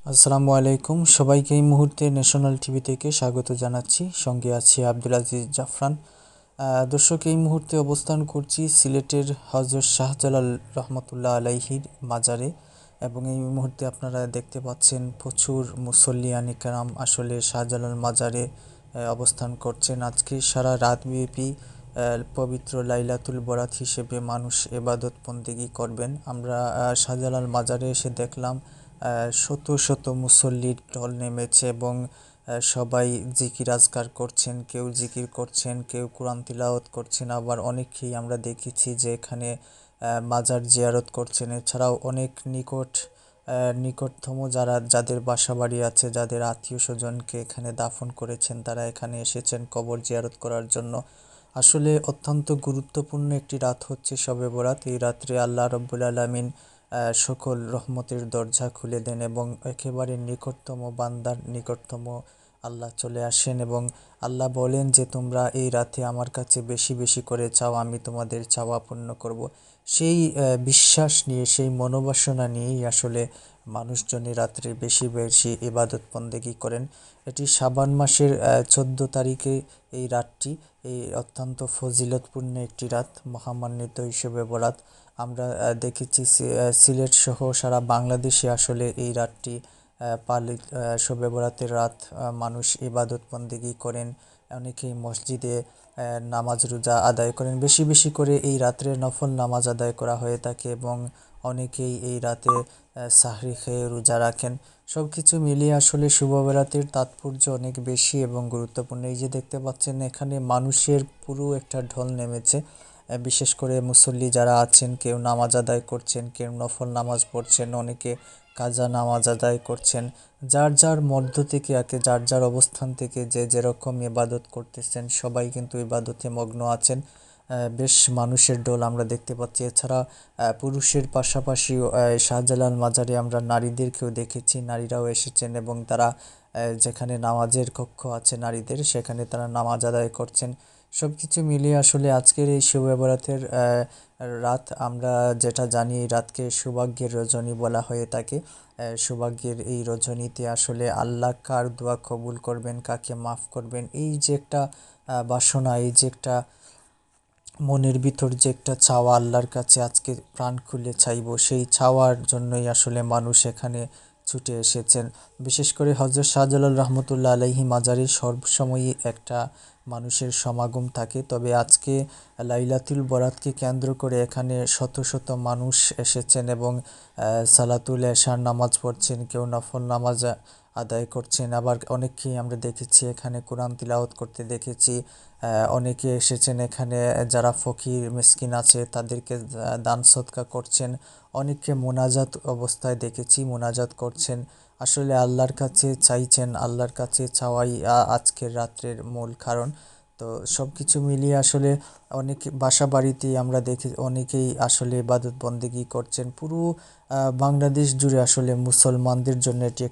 আসসালামু আলাইকুম, সবাইকে এই মুহূর্তে ন্যাশনাল টিভি থেকে স্বাগত জানাচ্ছি। সঙ্গে আছি আব্দুল আজিজ জাফরান। দর্শক, এই মুহূর্তে অবস্থান করছি সিলেটের হজরত শাহজালাল রহমতুল্লাহ আলাইহির মাজারে, এবং এই মুহূর্তে আপনারা দেখতে পাচ্ছেন প্রচুর মুসল্লিয়ান ইকরাম আসলে শাহজালাল মাজারে অবস্থান করছেন। আজকে সারা রাতব্যাপী পবিত্র লাইলাতুল বরাত হিসেবে মানুষ এবাদত বন্দেগী করবেন। আমরা শাহজালাল মাজারে এসে দেখলাম শত শত মুসল্লির ঢল নেমেছে, এবং সবাই জিকির আজকার করছেন, কেউ জিকির করছেন, কেউ কোরআন তিলাওয়াত করছেন, আবার অনেকেই আমরা দেখেছি যে এখানে মাজার জিয়ারত করছেন। এছাড়াও অনেক নিকটতম যাদের বাসা বাড়ি আছে, যাদের আত্মীয় স্বজনকে এখানে দাফন করেছেন, তারা এখানে এসেছেন কবর জিয়ারত করার জন্য। আসলে অত্যন্ত গুরুত্বপূর্ণ একটি রাত হচ্ছে শবে বরাত। এই রাত্রে আল্লাহ রব্বুল আলামিন সকল রহমতের দরজা খুলে দেন, এবং একেবারে নিকটতম বান্দার নিকটতম আল্লাহ চলে আসেন, এবং আল্লাহ বলেন যে তোমরা এই রাতে আমার কাছে বেশি বেশি করে চাও, আমি তোমাদের চাওয়া পূর্ণ করব। সেই বিশ্বাস নিয়ে, সেই মনোবাসনা নিয়েই আসলে মানুষজনই রাত্রে বেশি বেশি ইবাদত বন্দেগী করেন। এটি শাবান মাসের 14 তারিখে এই রাতটি, এই অত্যন্ত ফজিলতপূর্ণ একটি রাত, মহামান্বিত হিসেবে বরাত। আমরা দেখেছি সিলেট সহ সারা বাংলাদেশে আসলে এই রাতটি পালিত, শবে বরাতের রাত মানুষ ইবাদত বন্দেগী করেন। অনেকেই মসজিদে নামাজ রোজা আদায় করেন, বেশি বেশি করে এই রাত্রে নফল নামাজ আদায় করা হয়ে থাকে, এবং অনেকেই এই রাতে সাহরি খেয়ে রোজা রাখেন। সব কিছু মিলিয়ে আসলে শুভ বরাতের তাৎপর্য অনেক বেশি এবং গুরুত্বপূর্ণ। এই যে দেখতে পাচ্ছেন, এখানে মানুষের পুরো একটা ঢল নেমেছে। বিশেষ করে মুসল্লি যারা আছেন, কেউ নামাজ আদায় করছেন, কেউ নফল নামাজ পড়ছেন, অনেকে কাজা নামাজ আদায় করছেন। যার যার মধ্য থেকে যার যার অবস্থান থেকে যে যেরকম ইবাদত করতেছেন, সবাই কিন্তু ইবাদতে মগ্ন আছেন। বেশ মানুষের ঢল আমরা দেখতে পাচ্ছি। এছাড়া পুরুষের পাশাপাশি শাহজালাল মাজারে আমরা নারীদেরকেও দেখেছি, নারীরাও এসেছেন, এবং তারা যেখানে নামাজের কক্ষ আছে নারীদের, সেখানে তারা নামাজ আদায় করছেন। সব কিছু মিলিয়ে আসলে আজকের এই শবে বরাতের রাত, আমরা যেটা জানি, এই রাতকে সৌভাগ্যের রজনী বলা হয়ে থাকে। সৌভাগ্যের এই রজনীতে আসলে আল্লাহ কার দোয়া কবুল করবেন, কাকে মাফ করবেন, এই যে একটা বাসনা, এই যে একটা মনের ভিতর যে একটা চাওয়া আল্লাহর কাছে আজকে প্রাণ খুলে চাইব, সেই চাওয়ার জন্যই আসলে মানুষ এখানে ছুটে এসেছেন। বিশেষ করে হজরত শাহজালাল রহমতুল্লাহ আলাইহি মাজারে সবসময়ই একটা মানুষের সমাগম থাকে, তবে আজকে লাইলাতুল বরাতকে কেন্দ্র করে এখানে শত শত মানুষ এসেছেন, এবং সালাতুল এশার নামাজ পড়ছেন, কেউ নফল নামাজ আদায় করছেন, আবার অনেককেই আমরা দেখেছি এখানে কোরআন তিলাওয়াত করতে দেখেছি। অনেকে এসেছেন এখানে, যারা ফকির মিসকিন আছে তাদেরকে দান সদকা করছেন, অনেককে মোনাজাত অবস্থায় দেখেছি মোনাজাত করছেন। আসলে আল্লাহর কাছে চাইছেন, আল্লাহর কাছে চাওয়াই আজকের রাত্রের মূল কারণ। তো সব কিছু মিলিয়ে আসলে অনেক বাসা বাড়িতেই আমরা দেখি অনেকেই আসলে ইবাদত বন্দেগী করছেন। পুরো বাংলাদেশ জুড়ে আসলে মুসলমানদের জন্য এটি